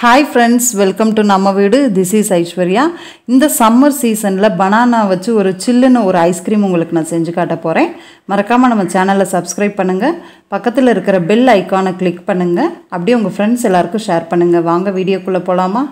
Hi friends, welcome to NAMMA VEEDU. This is Aishwarya. இந்த சம்மர் சீசன்ல பனானா வச்சு ஒரு சில்லுன ஒரு ஐஸ்கிரீம் உங்களுக்கு நான் செஞ்சு காட்ட போறேன். மறக்காம நம்ம சேனலை சப்ஸ்கிரைப் பண்ணுங்க. பக்கத்துல இருக்கிற பெல் ஐகானை கிளிக் பண்ணுங்க. அப்படியே உங்க फ्रेंड्स எல்லாருக்கும் ஷேர் பண்ணுங்க. வாங்க வீடியோக்குள்ள போலாமா?